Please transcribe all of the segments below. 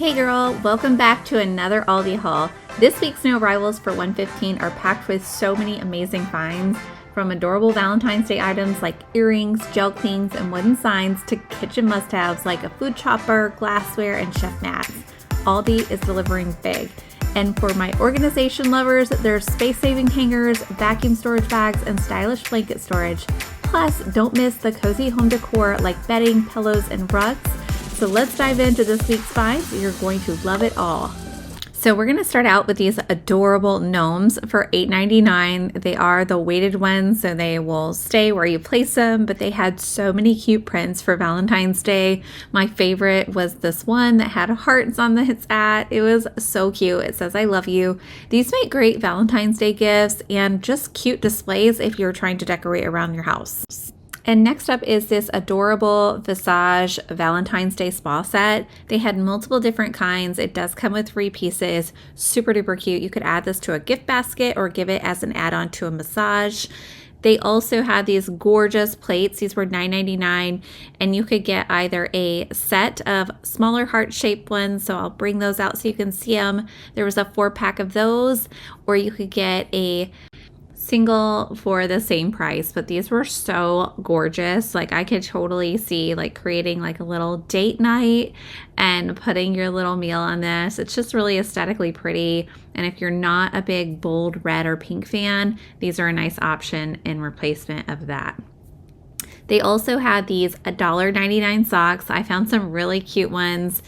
Hey girl, welcome back to another Aldi haul. This week's new arrivals for $1.15 are packed with so many amazing finds, from adorable Valentine's Day items like earrings, gel cleans, and wooden signs to kitchen must-haves like a food chopper, glassware, and chef mats. Aldi is delivering big. And for my organization lovers, there's space-saving hangers, vacuum storage bags, and stylish blanket storage. Plus, don't miss the cozy home decor like bedding, pillows, and rugs. So let's dive into this week's finds. You're going to love it all. So we're going to start out with these adorable gnomes for $8.99. They are the weighted ones, so they will stay where you place them, but they had so many cute prints for Valentine's Day. My favorite was this one that had hearts on its at. It was so cute. It says, "I love you." These make great Valentine's Day gifts and just cute displays if you're trying to decorate around your house. And next up is this adorable Visage Valentine's Day spa set. They had multiple different kinds. It does come with 3 pieces. Super duper cute. You could add this to a gift basket or give it as an add-on to a massage. They also had these gorgeous plates. These were $9.99, and you could get either a set of smaller heart-shaped ones, so I'll bring those out so you can see them. There was a 4-pack of those, or you could get a single for the same price. But these were so gorgeous. Like, I could totally see like creating like a little date night and putting your little meal on this. It's just really aesthetically pretty, and if you're not a big bold red or pink fan, these are a nice option in replacement of that. They also had these $1.99 socks. I found some really cute ones.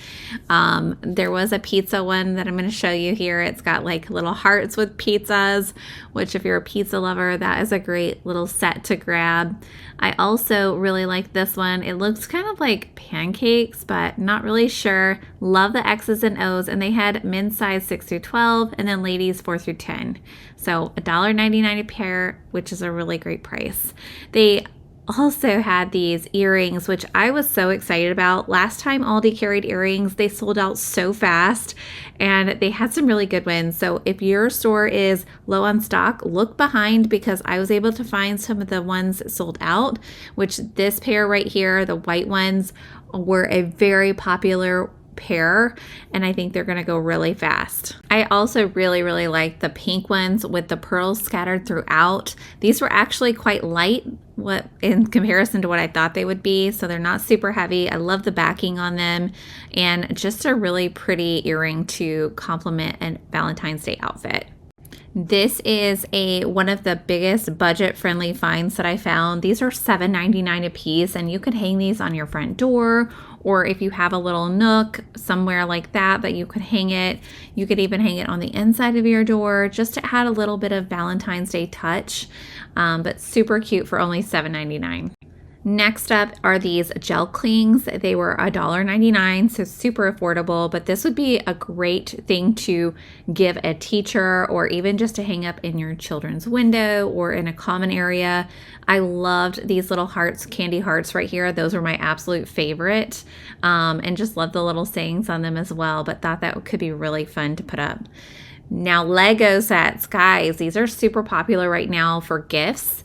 There was a pizza one that I'm going to show you here. It's got like little hearts with pizzas, which if you're a pizza lover, that is a great little set to grab. I also really like this one. It looks kind of like pancakes, but not really sure. Love the X's and O's, and they had men's size 6 through 12 and then ladies 4 through 10. So $1.99 a pair, which is a really great price. They also had these earrings, which I was so excited about. Last time Aldi carried earrings, they sold out so fast, and they had some really good ones. So if your store is low on stock, look behind, because I was able to find some of the ones sold out, which this pair right here, the white ones, were a very popular pair, and I think they're going to go really fast. I also really like the pink ones with the pearls scattered throughout. These were actually quite light in comparison to what I thought they would be, so they're not super heavy. I love the backing on them, and just a really pretty earring to complement a Valentine's Day outfit. This is one of the biggest budget-friendly finds that I found. These are $7.99 a piece, and you could hang these on your front door, or if you have a little nook somewhere like that you could hang it. You could even hang it on the inside of your door just to add a little bit of Valentine's Day touch, but super cute for only $7.99. Next up are these gel clings. They were $1.99, so super affordable, but this would be a great thing to give a teacher, or even just to hang up in your children's window or in a common area. I loved these little hearts, candy hearts right here. Those were my absolute favorite, and just love the little sayings on them as well, but thought that could be really fun to put up. Now, Lego sets, guys, these are super popular right now for gifts.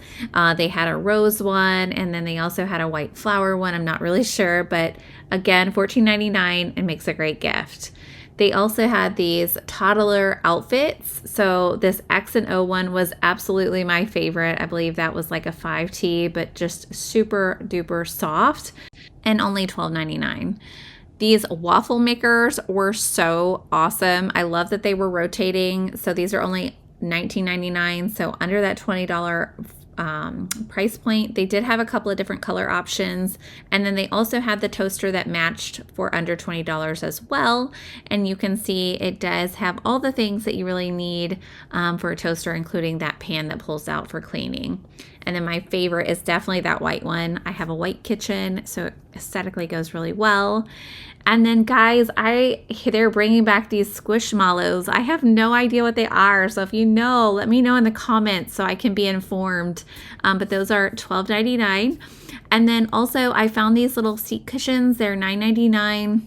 They had a rose one, and then they also had a white flower one. I'm not really sure, but again, $14.99, and makes a great gift. They also had these toddler outfits. So this X and O one was absolutely my favorite. I believe that was like a 5T, but just super duper soft, and only $12.99. These waffle makers were so awesome. I love that they were rotating. So these are only $19.99, so under that $20 price point. They did have a couple of different color options, and then they also had the toaster that matched for under $20 as well. And you can see it does have all the things that you really need for a toaster, including that pan that pulls out for cleaning. And then my favorite is definitely that white one. I have a white kitchen, so it aesthetically goes really well. And then, guys, they're bringing back these Squishmallows. I have no idea what they are, so if you know, let me know in the comments so I can be informed. But those are $12.99. And then also, I found these little seat cushions. They're $9.99.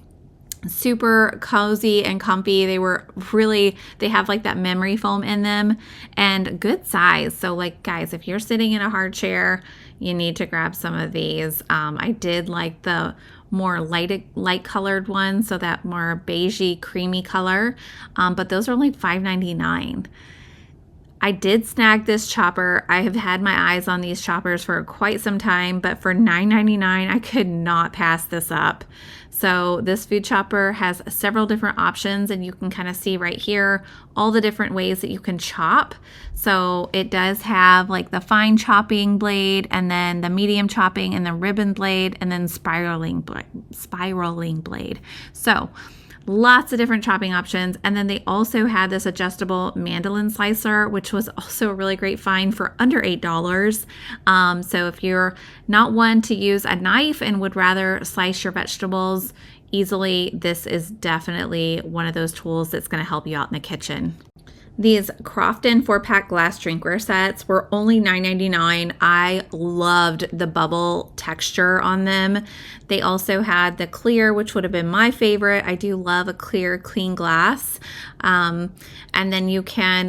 Super cozy and comfy. They have like that memory foam in them, and good size. So like, guys, if you're sitting in a hard chair, you need to grab some of these. I did like the more light colored ones, so that more beigey, creamy color. But those are only $5.99. I did snag this chopper. I have had my eyes on these choppers for quite some time, but for $9.99, I could not pass this up. So this food chopper has several different options, and you can kind of see right here all the different ways that you can chop. So it does have like the fine chopping blade, and then the medium chopping, and the ribbon blade, and then spiraling blade. So lots of different chopping options. And then they also had this adjustable mandolin slicer, which was also a really great find for under $8. So if you're not one to use a knife and would rather slice your vegetables easily, this is definitely one of those tools that's going to help you out in the kitchen. These Crofton 4-pack glass drinkware sets were only $9.99. I loved the bubble texture on them. They also had the clear, which would have been my favorite. I do love a clear, clean glass. And then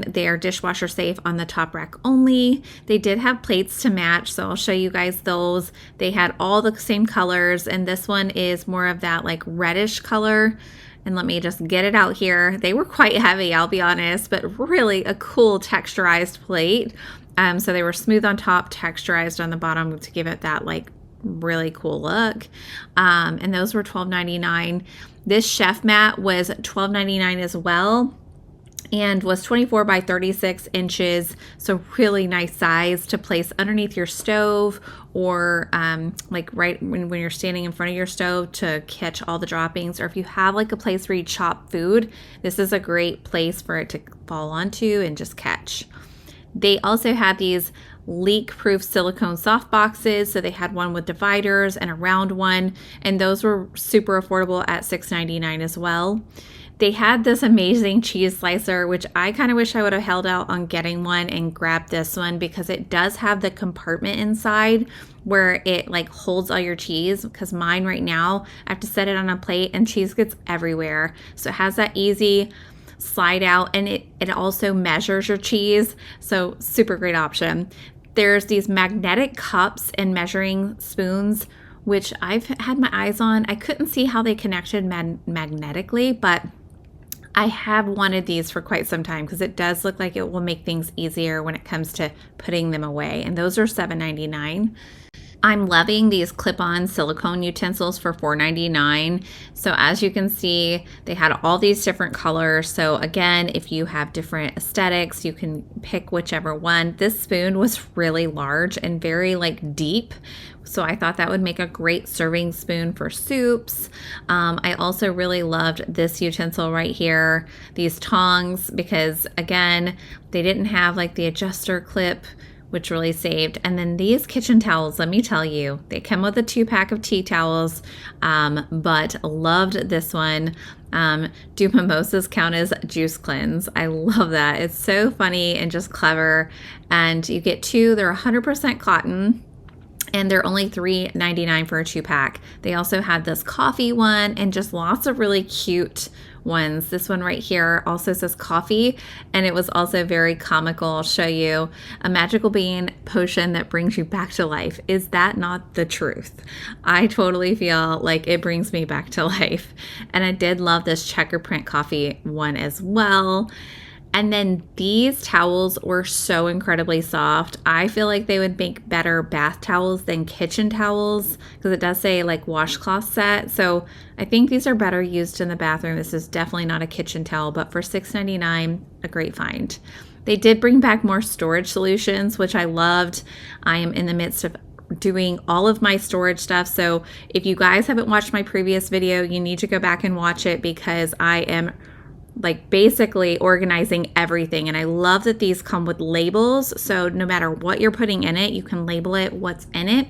they are dishwasher safe on the top rack only. They did have plates to match, so I'll show you guys those. They had all the same colors, and this one is more of that like reddish color. And let me just get it out here. They were quite heavy, I'll be honest, but really a cool texturized plate. So they were smooth on top, texturized on the bottom to give it that like really cool look. And those were $12.99. This chef mat was $12.99 as well, and was 24 by 36 inches. So really nice size to place underneath your stove, or like right when you're standing in front of your stove to catch all the droppings. Or if you have like a place where you chop food, this is a great place for it to fall onto and just catch. They also had these leak-proof silicone soft boxes. So they had one with dividers and a round one, and those were super affordable at $6.99 as well. They had this amazing cheese slicer, which I kind of wish I would have held out on getting one and grabbed this one, because it does have the compartment inside where it like holds all your cheese, because mine right now, I have to set it on a plate and cheese gets everywhere. So it has that easy slide out, and it also measures your cheese. So super great option. There's these magnetic cups and measuring spoons, which I've had my eyes on. I couldn't see how they connected magnetically, but I have wanted these for quite some time, because it does look like it will make things easier when it comes to putting them away. And those are $7.99. I'm loving these clip-on silicone utensils for $4.99. So as you can see, they had all these different colors. So again, if you have different aesthetics, you can pick whichever one. This spoon was really large and very like deep. So I thought that would make a great serving spoon for soups. I also really loved this utensil right here, these tongs, because again, they didn't have like the adjuster clip, which really saved. And then these kitchen towels, let me tell you, they come with a 2-pack of tea towels, but loved this one. Do mimosas count as juice cleanse? I love that. It's so funny and just clever. And you get 2, they're 100% cotton, and they're only $3.99 for a 2-pack. They also had this coffee one and just lots of really cute ones. This one right here also says coffee, and it was also very comical. I'll show you. A magical bean potion that brings you back to life. Is that not the truth? I totally feel like it brings me back to life. And I did love this checker print coffee one as well. And then these towels were so incredibly soft. I feel like they would make better bath towels than kitchen towels, because it does say like washcloth set. So I think these are better used in the bathroom. This is definitely not a kitchen towel, but for $6.99, a great find. They did bring back more storage solutions, which I loved. I am in the midst of doing all of my storage stuff. So if you guys haven't watched my previous video, you need to go back and watch it, because I am like basically organizing everything. And I love that these come with labels. So no matter what you're putting in it, you can label it what's in it.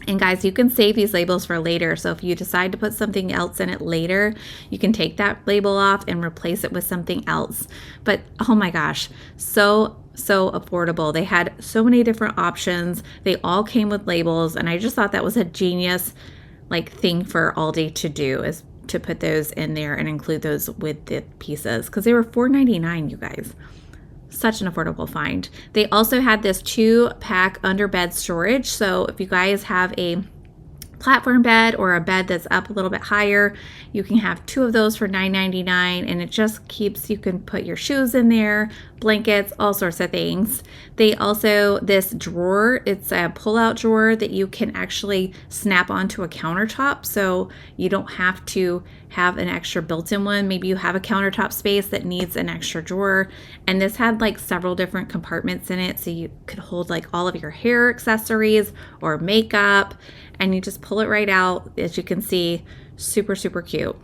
And guys, you can save these labels for later. So if you decide to put something else in it later, you can take that label off and replace it with something else. But oh my gosh, so affordable. They had so many different options. They all came with labels. And I just thought that was a genius like thing for Aldi to do, is to put those in there and include those with the pieces, because they were $4.99, you guys. Such an affordable find. They also had this 2-pack under bed storage. So if you guys have a platform bed or a bed that's up a little bit higher. You can have 2 of those for $9.99, and it just keeps, you can put your shoes in there, blankets, all sorts of things. They also, this drawer, it's a pull-out drawer that you can actually snap onto a countertop, so you don't have to have an extra built-in one. Maybe you have a countertop space that needs an extra drawer, and this had like several different compartments in it, so you could hold like all of your hair accessories or makeup, and you just pull it right out. As you can see, super, super cute.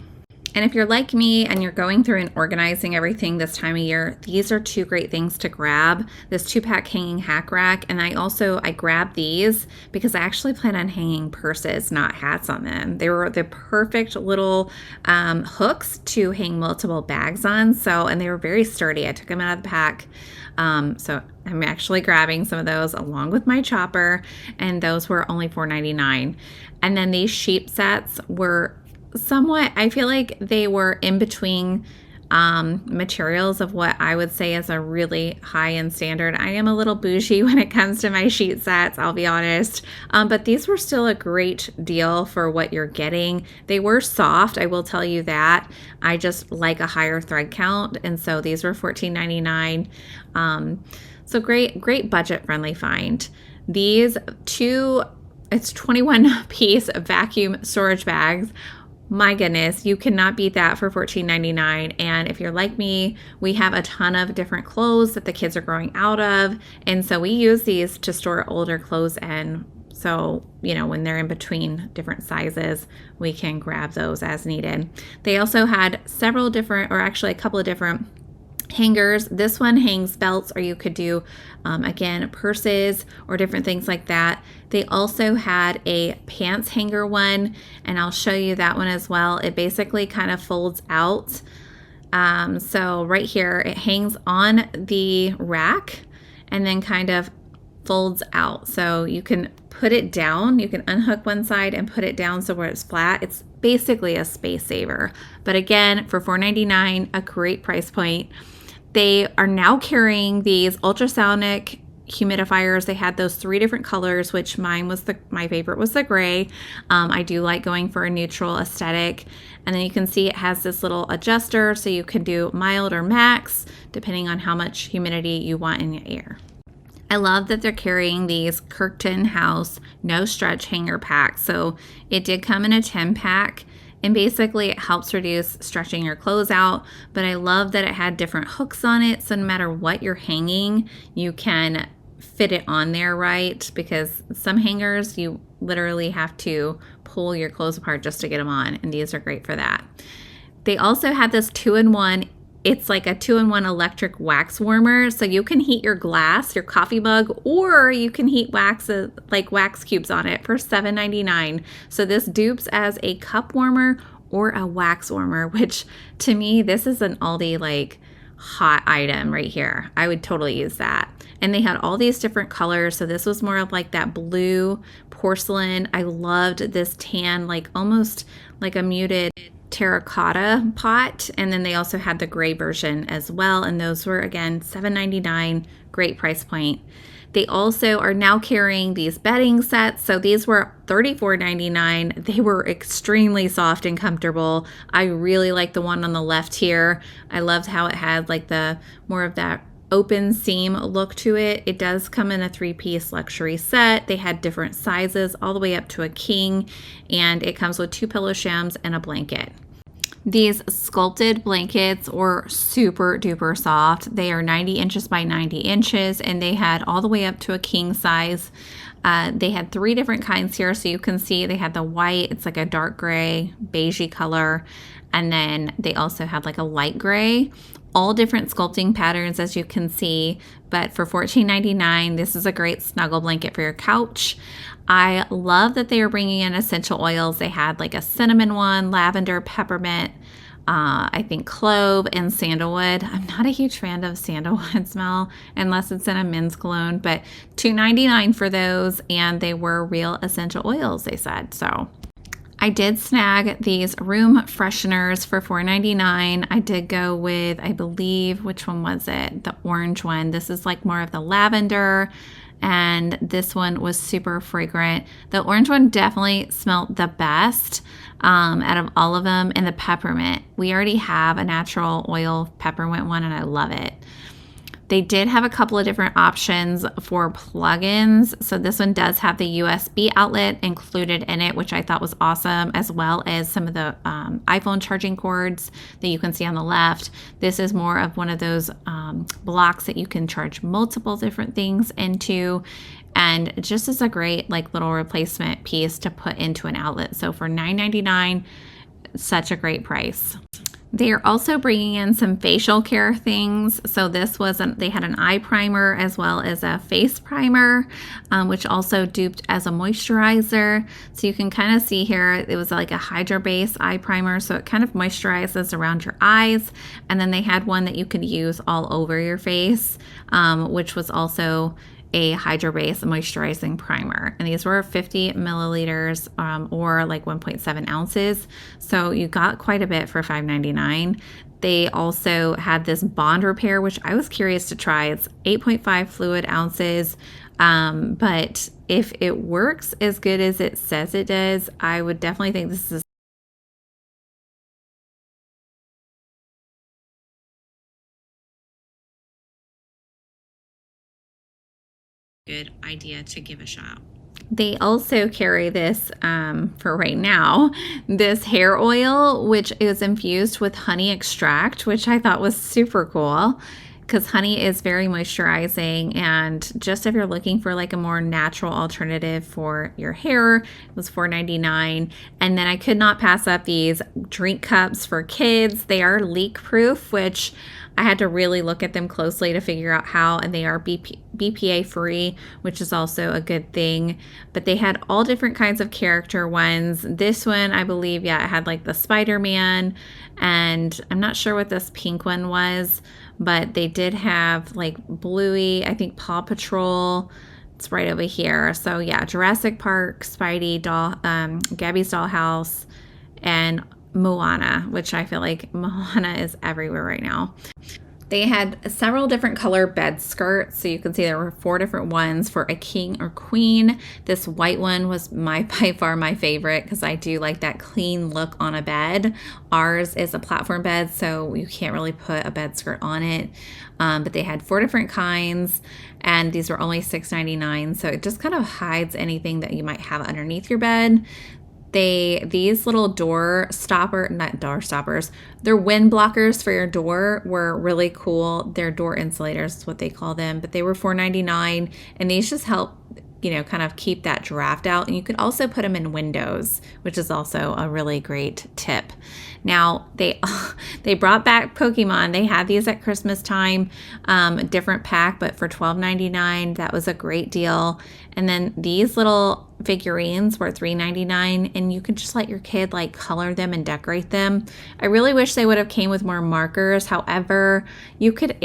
And if you're like me and you're going through and organizing everything this time of year, these are 2 great things to grab. This 2-pack hanging hack rack, and I grabbed these because I actually plan on hanging purses, not hats, on them. They were the perfect little hooks to hang multiple bags on. And they were very sturdy. I took them out of the pack. So I'm actually grabbing some of those along with my chopper, and those were only $4.99. And then these sheep sets were somewhat, I feel like they were in between materials of what I would say is a really high-end standard. I am a little bougie when it comes to my sheet sets, I'll be honest, but these were still a great deal for what you're getting. They were soft, I will tell you that. I just like a higher thread count, and so these were $14.99. So great budget-friendly find. These 2, it's 21-piece vacuum storage bags. My goodness, you cannot beat that for $14.99. And if you're like me, we have a ton of different clothes that the kids are growing out of. And so we use these to store older clothes in. So, when they're in between different sizes, we can grab those as needed. They also had several different, or actually a couple of different hangers. This one hangs belts, or you could do, again, purses or different things like that. They also had a pants hanger one, and I'll show you that one as well. It basically kind of folds out. So right here, it hangs on the rack and then kind of folds out. So you can put it down. You can unhook one side and put it down so where it's flat. It's basically a space saver. But again, for $4.99, a great price point. They are now carrying these ultrasonic humidifiers. They had those 3 different colors, which my favorite was the gray. I do like going for a neutral aesthetic. And then you can see it has this little adjuster, so you can do mild or max depending on how much humidity you want in your air. I love that they're carrying these Curtain House no stretch hanger packs. So it did come in a 10-pack. And basically it helps reduce stretching your clothes out, but I love that it had different hooks on it, so no matter what you're hanging, you can fit it on there right, because some hangers you literally have to pull your clothes apart just to get them on, and these are great for that. They also had this 2-in-1. It's like a 2-in-1 electric wax warmer, so you can heat your glass, your coffee mug, or you can heat wax cubes on it for $7.99. So this dupes as a cup warmer or a wax warmer, which to me, this is an Aldi hot item right here. I would totally use that. And they had all these different colors. So this was more of like that blue porcelain. I loved this tan, almost like a muted terracotta pot, and then they also had the gray version as well, and those were again $7.99. Great price point. They also are now carrying these bedding sets, so these were $34.99. They were extremely soft and comfortable. I really like the one on the left here. I loved how it had the more of that open seam look to it. It does come in a 3-piece luxury set. They had different sizes all the way up to a king, and it comes with 2 pillow shims and a blanket. These sculpted blankets were super duper soft. They are 90 inches by 90 inches, and they had all the way up to a king size. They had 3 different kinds here, so you can see they had the white, it's like a dark gray, beigey color, and then they also had a light gray. All different sculpting patterns, as you can see, but for $14.99, this is a great snuggle blanket for your couch. I love that they are bringing in essential oils. They had a cinnamon one, lavender, peppermint, I think clove, and sandalwood. I'm not a huge fan of sandalwood smell unless it's in a men's cologne, but $2.99 for those, and they were real essential oils, they said. So I did snag these room fresheners for $4.99. I did go with, I believe, which one was it? The orange one. This is more of the lavender, and this one was super fragrant. The orange one definitely smelled the best out of all of them, and the peppermint. We already have a natural oil peppermint one, and I love it. They did have a couple of different options for plugins. So this one does have the USB outlet included in it, which I thought was awesome, as well as some of the iPhone charging cords that you can see on the left. This is more of one of those blocks that you can charge multiple different things into. And just as a great like little replacement piece to put into an outlet. So for $9.99, such a great price. They are also bringing in some facial care things. So this they had an eye primer as well as a face primer, which also duped as a moisturizer. So you can kind of see here, it was like a Hydra Base eye primer. So it kind of moisturizes around your eyes. And then they had one that you could use all over your face, which was also a Hydra Base moisturizing primer. And these were 50 milliliters or like 1.7 ounces. So you got quite a bit for $5.99. They also had this bond repair, which I was curious to try. It's 8.5 fluid ounces. But if it works as good as it says it does, I would definitely think this is good idea to give a shot. They also carry this, for right now, this hair oil, which is infused with honey extract, which I thought was super cool because honey is very moisturizing. And just if you're looking for like a more natural alternative for your hair, it was $4.99. And then I could not pass up these drink cups for kids. They are leak proof, which I had to really look at them closely to figure out how, and they are BPA free, which is also a good thing. But they had all different kinds of character ones. This one, I believe, yeah, it had like the Spider-Man, and I'm not sure what this pink one was, but they did have like Bluey, I think Paw Patrol. It's right over here. So yeah, Jurassic Park, Spidey, Gabby's Dollhouse, and Moana, which I feel like Moana is everywhere right now. They had several different color bed skirts. So you can see there were 4 different ones for a king or queen. This white one was by far my favorite because I do like that clean look on a bed. Ours is a platform bed, so you can't really put a bed skirt on it. But they had 4 different kinds, and these were only $6.99. So it just kind of hides anything that you might have underneath your bed. These little not door stoppers, they're wind blockers for your door, were really cool. They're door insulators is what they call them, but they were $4.99, and these just help, kind of keep that draft out. And you could also put them in windows, which is also a really great tip. Now, they brought back Pokemon. They had these at Christmas time, a different pack, but for $12.99, that was a great deal. And then these little figurines were $3.99, and you could just let your kid like color them and decorate them. I really wish they would have came with more markers. However, you could,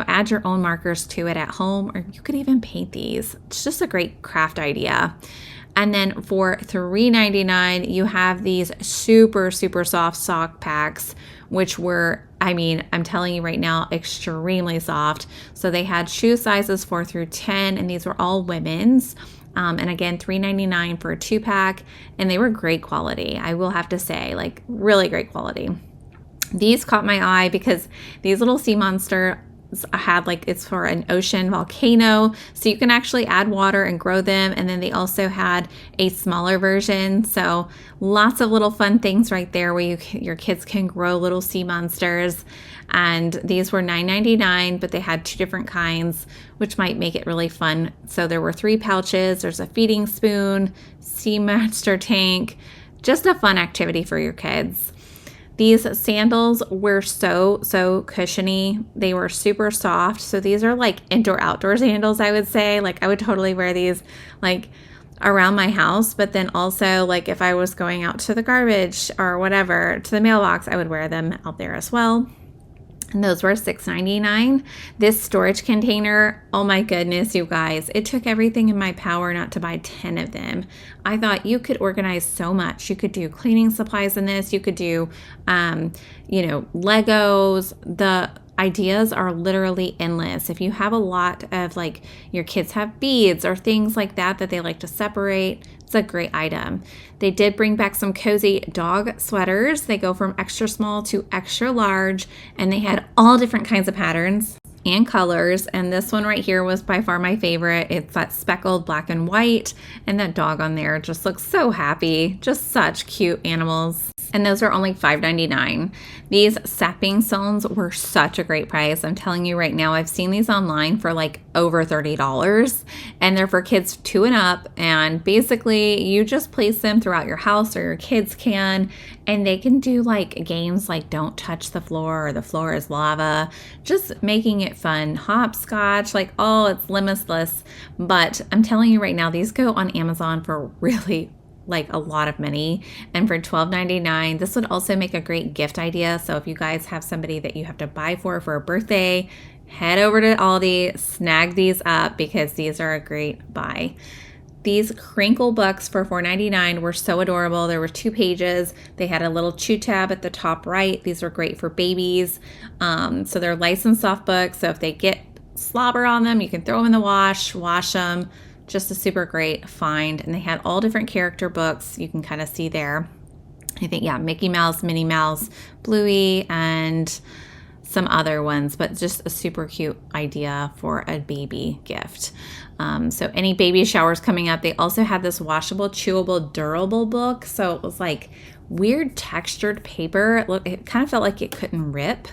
add your own markers to it at home, or you could even paint these. It's just a great craft idea. And then for $3.99, you have these super, super soft sock packs, which were, I'm telling you right now, extremely soft. So they had shoe sizes 4 through 10, and these were all women's. And again, $3.99 for a 2-pack, and they were great quality. I will have to say, like, really great quality. These caught my eye because these little sea monster had it's for an ocean volcano, so you can actually add water and grow them. And then they also had a smaller version, so lots of little fun things right there where your kids can grow little sea monsters. And these were $9.99, but they had 2 different kinds, which might make it really fun. So there were 3 pouches. There's a feeding spoon, sea monster tank, just a fun activity for your kids. These sandals were so cushiony. They were super soft. So these are like indoor-outdoor sandals, I would say. Like, I would totally wear these like around my house, but then also like if I was going out to the garbage or whatever, to the mailbox, I would wear them out there as well. And those were $6.99. This storage container, oh my goodness, you guys, it took everything in my power not to buy 10 of them. I thought you could organize so much. You could do cleaning supplies in this. You could do, Legos. ideas are literally endless. If you have a lot of like your kids have beads or things like that they like to separate, it's a great item. They did bring back some cozy dog sweaters. They go from extra small to extra large, and they had all different kinds of patterns and colors. And this one right here was by far my favorite. It's that speckled black and white, and that dog on there just looks so happy. Just such cute animals. And those are only $5.99. These sapping stones were such a great price. I'm telling you right now, I've seen these online for like over $30, and they're for kids 2 and up. And basically you just place them throughout your house, or your kids can, and they can do like games like don't touch the floor or the floor is lava, just making it fun. Hopscotch, like, oh, it's limitless. But I'm telling you right now, these go on Amazon for really like a lot of money, and for $12.99. This would also make a great gift idea. So if you guys have somebody that you have to buy for a birthday, head over to Aldi, snag these up, because these are a great buy. These crinkle books for $4.99 were so adorable. There were 2 pages. They had a little chew tab at the top right. These were great for babies. So they're light and soft books. So if they get slobber on them, you can throw them in the wash them. Just a super great find. And they had all different character books. You can kind of see there. I think, yeah, Mickey Mouse, Minnie Mouse, Bluey, and some other ones, but just a super cute idea for a baby gift. So any baby showers coming up. They also had this washable, chewable, durable book. So it was like weird textured paper. It kind of felt like it couldn't rip.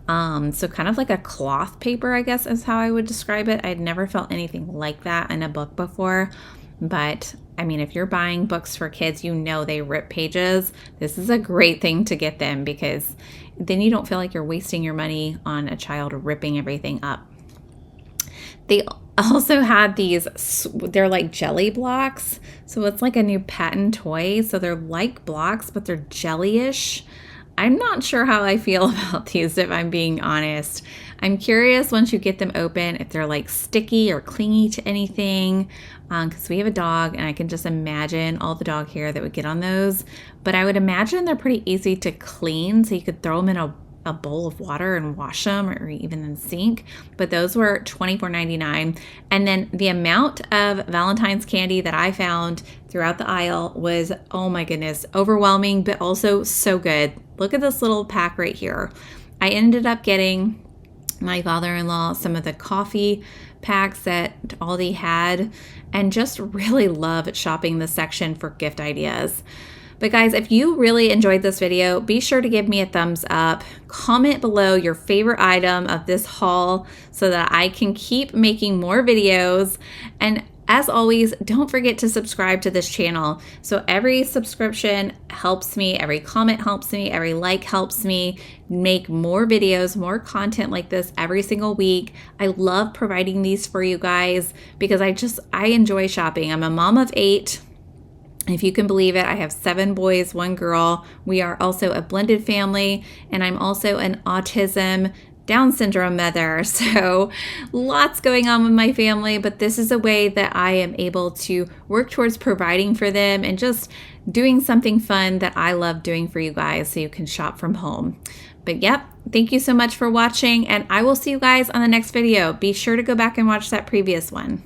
So kind of like a cloth paper, I guess is how I would describe it. I'd never felt anything like that in a book before. But I mean, if you're buying books for kids, you know they rip pages. This is a great thing to get them, because then you don't feel like you're wasting your money on a child ripping everything up. They also had these, they're like jelly blocks. So it's like a new patent toy. So they're like blocks, but they're jelly-ish. I'm not sure how I feel about these, if I'm being honest. I'm curious once you get them open if they're like sticky or clingy to anything, because we have a dog, and I can just imagine all the dog hair that would get on those. But I would imagine they're pretty easy to clean, so you could throw them in a bowl of water and wash them, or even in the sink. But those were $24.99. And then the amount of Valentine's candy that I found throughout the aisle was, oh my goodness, overwhelming, but also so good. Look at this little pack right here. I ended up getting my father-in-law some of the coffee packs that Aldi had, and just really love shopping this section for gift ideas. But guys, if you really enjoyed this video, be sure to give me a thumbs up. Comment below your favorite item of this haul so that I can keep making more videos. And as always, don't forget to subscribe to this channel. So every subscription helps me, every comment helps me, every like helps me make more videos, more content like this every single week. I love providing these for you guys because I enjoy shopping. I'm a mom of 8. If you can believe it, I have 7 boys, 1 girl. We are also a blended family, and I'm also an autism Down syndrome mother. So lots going on with my family, but this is a way that I am able to work towards providing for them and just doing something fun that I love doing for you guys so you can shop from home. But yep, thank you so much for watching, and I will see you guys on the next video. Be sure to go back and watch that previous one.